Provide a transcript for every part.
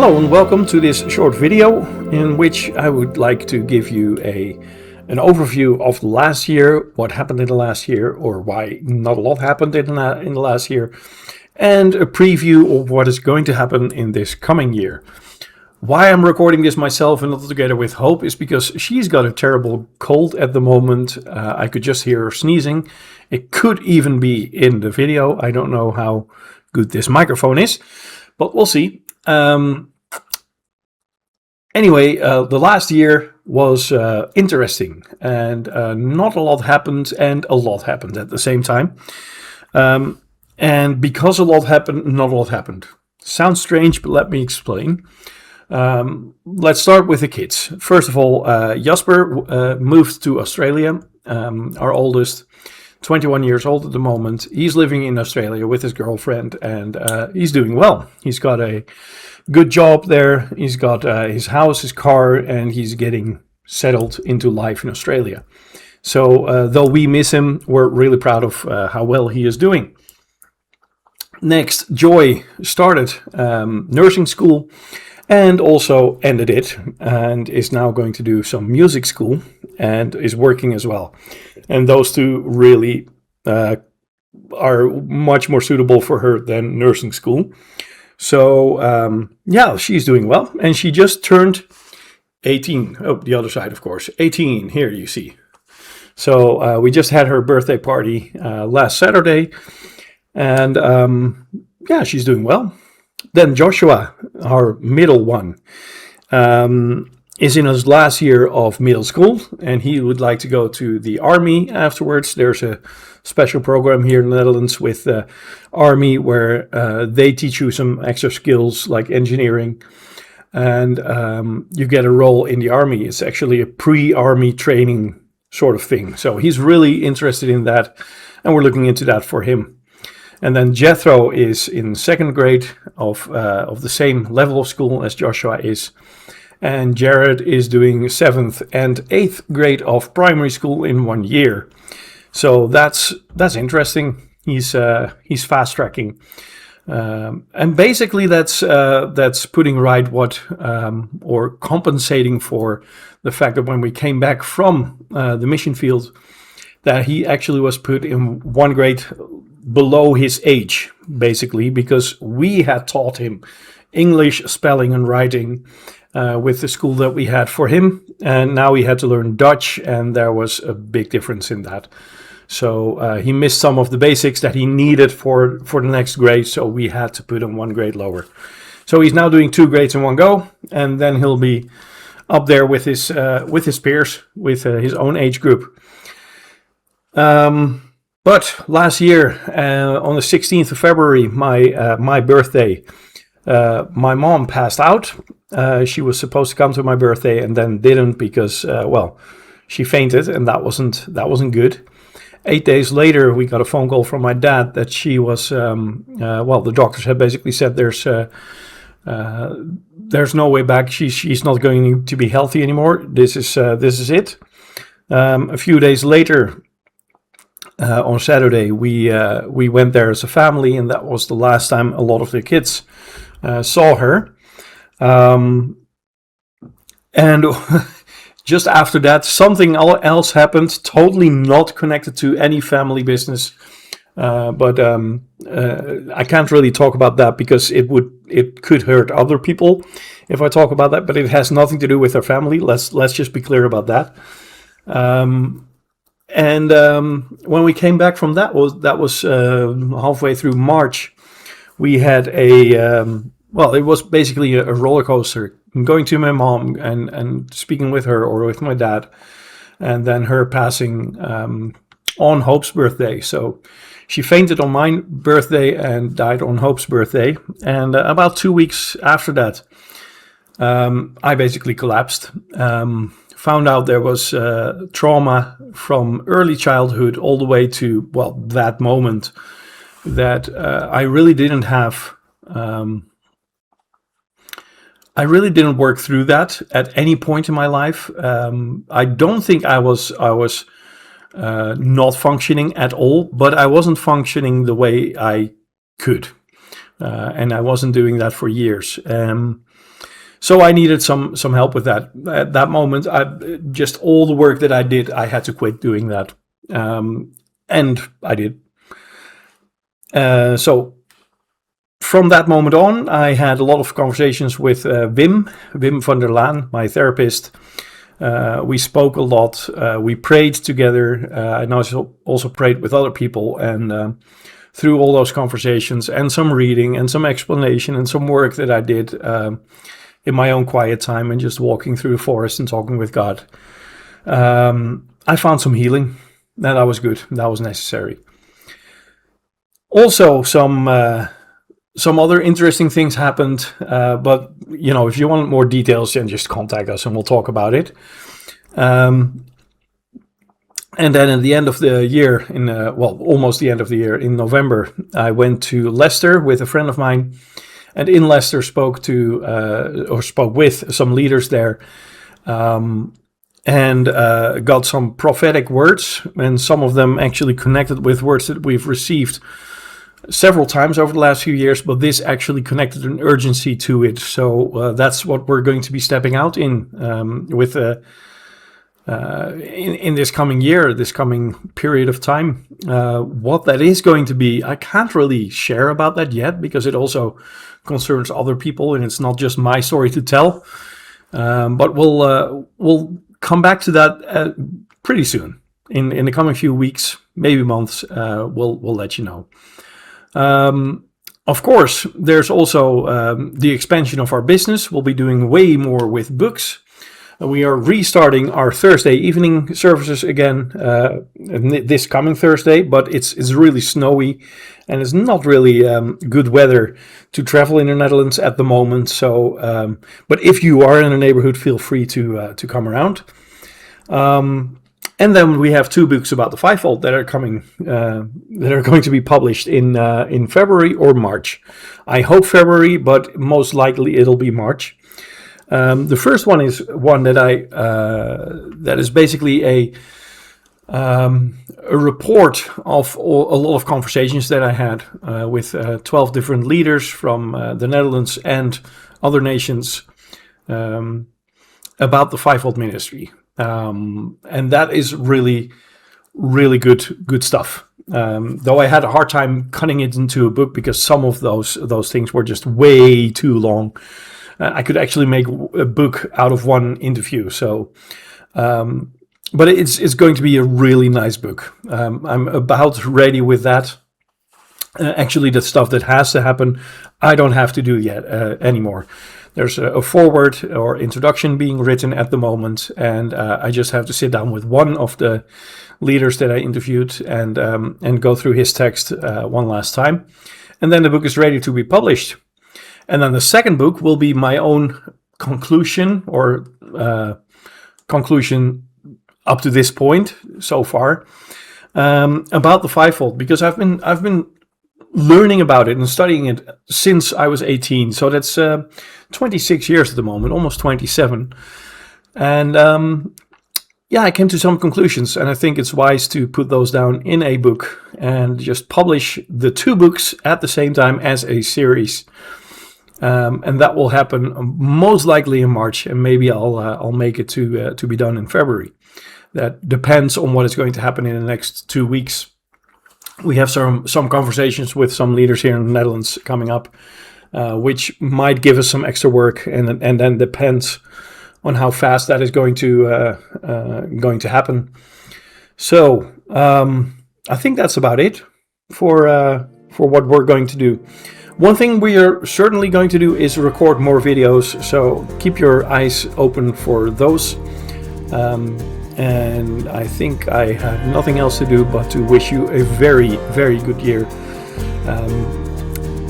Hello and welcome to this short video in which I would like to give you an overview of the last year, what happened in the last year, or why not a lot happened in the last year, and a preview of what is going to happen in this coming year. Why I'm recording this myself and not together with Hope is because she's got a terrible cold at the moment. I could just hear her sneezing. It could even be in the video. I don't know how good this microphone is, but we'll see. Anyway, the last year was interesting, and not a lot happened, and a lot happened at the same time. And because a lot happened, not a lot happened. Sounds strange, but let me explain. Let's start with the kids. First of all, Jasper moved to Australia, our oldest, 21 years old at the moment. He's living in Australia with his girlfriend, and he's doing well. He's got a good job there. He's got his house, his car, and he's getting settled into life in Australia. So though we miss him, we're really proud of how well he is doing. Next, Joy started nursing school and also ended it, and is now going to do some music school and is working as well. And those two really are much more suitable for her than nursing school. So yeah, she's doing well, and she just turned 18. Oh, the other side, of course, 18. Here you see. So we just had her birthday party last Saturday, and yeah, she's doing well. Then Joshua, our middle one, is in his last year of middle school, and he would like to go to the army afterwards. There's a special program here in the Netherlands with the army where they teach you some extra skills like engineering, and you get a role in the army. It's actually a pre-army training sort of thing. So he's really interested in that, and we're looking into that for him. And then Jethro is in second grade of the same level of school as Joshua is. And Jared is doing 7th and 8th grade of primary school in 1 year. So that's interesting. He's fast tracking. And basically that's putting right what or compensating for the fact that when we came back from the mission field, that he actually was put in 1 grade below his age, basically, because we had taught him English, spelling and writing with the school that we had for him, and now he had to learn Dutch, and there was a big difference in that. So he missed some of the basics that he needed for the next grade, so we had to put him 1 grade lower. So he's now doing 2 grades in one go, and then he'll be up there with his peers, with his own age group. But last year, on the 16th of February, my birthday, my mom passed out. She was supposed to come to my birthday and then didn't because, well, she fainted, and that wasn't good. 8 days later, we got a phone call from my dad that she was, well, the doctors had basically said there's no way back. She's not going to be healthy anymore. This is it. A few days later, on Saturday, we went there as a family, and that was the last time a lot of the kids saw her. And just after that, something else happened, totally not connected to any family business. But I can't really talk about that because it could hurt other people if I talk about that. But it has nothing to do with our family. Let's just be clear about that. And when we came back from that was halfway through March. We had well, it was basically a roller coaster. Going to my mom and speaking with her or with my dad, and then her passing on Hope's birthday. So she fainted on my birthday and died on Hope's birthday. And about 2 weeks after that, I basically collapsed. Found out there was trauma from early childhood all the way to, well, that moment that I really didn't have. I really didn't work through that at any point in my life. I don't think I was not functioning at all, but I wasn't functioning the way I could. And I wasn't doing that for years. So I needed some help with that. At that moment, just all the work that I did, I had to quit doing that. And I did. So from that moment on, I had a lot of conversations with Wim van der Laan, my therapist. We spoke a lot. We prayed together. I also prayed with other people. And through all those conversations and some reading and some explanation and some work that I did in my own quiet time and just walking through the forest and talking with God, I found some healing. That was good. That was necessary. Also, some other interesting things happened, but if you want more details, then just contact us and we'll talk about it. And then at the end of the year, almost the end of the year, in November, I went to Leicester with a friend of mine, and in Leicester spoke with some leaders there, and got some prophetic words, and some of them actually connected with words that we've received several times over the last few years, but this actually connected an urgency to it. So that's what we're going to be stepping out in in this coming year, this coming period of time. What that is going to be, I can't really share about that yet, because it also concerns other people and it's not just my story to tell. But we'll come back to that pretty soon. In the coming few weeks, maybe months, we'll let you know. Of course, there's also the expansion of our business. We'll be doing way more with books. We are restarting our Thursday evening services again this coming Thursday, but it's really snowy and it's not really good weather to travel in the Netherlands at the moment. So, but if you are in the neighborhood, feel free to come around. And then we have 2 books about the fivefold that are coming, that are going to be published in February or March. I hope February, but most likely it'll be March. The first one is one that that is basically a report of a lot of conversations that I had with 12 different leaders from the Netherlands and other nations about the fivefold ministry. And that is really, really good stuff. Though I had a hard time cutting it into a book because some of those things were just way too long. I could actually make a book out of one interview. So, but it's going to be a really nice book. I'm about ready with that. Actually, the stuff that has to happen, I don't have to do yet anymore. There's a foreword or introduction being written at the moment, and I just have to sit down with one of the leaders that I interviewed and go through his text one last time. And then the book is ready to be published. And then the second book will be my own conclusion or conclusion up to this point so far about the fivefold, because I've been learning about it and studying it since I was 18. So that's 26 years at the moment, almost 27. And I came to some conclusions, and I think it's wise to put those down in a book and just publish the 2 books at the same time as a series. And that will happen most likely in March, and maybe I'll make it to be done in February. That depends on what is going to happen in the next 2 weeks. We have some conversations with some leaders here in the Netherlands coming up, which might give us some extra work, and then depends on how fast that is going to happen. So I think that's about it for what we're going to do. One thing we are certainly going to do is record more videos, so keep your eyes open for those. And I think I have nothing else to do but to wish you a very, very good year.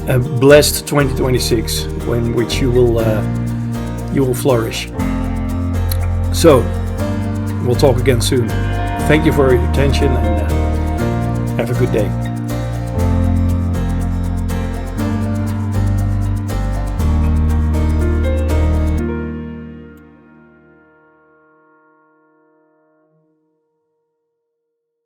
A blessed 2026, in which you will flourish. So, we'll talk again soon. Thank you for your attention, and have a good day.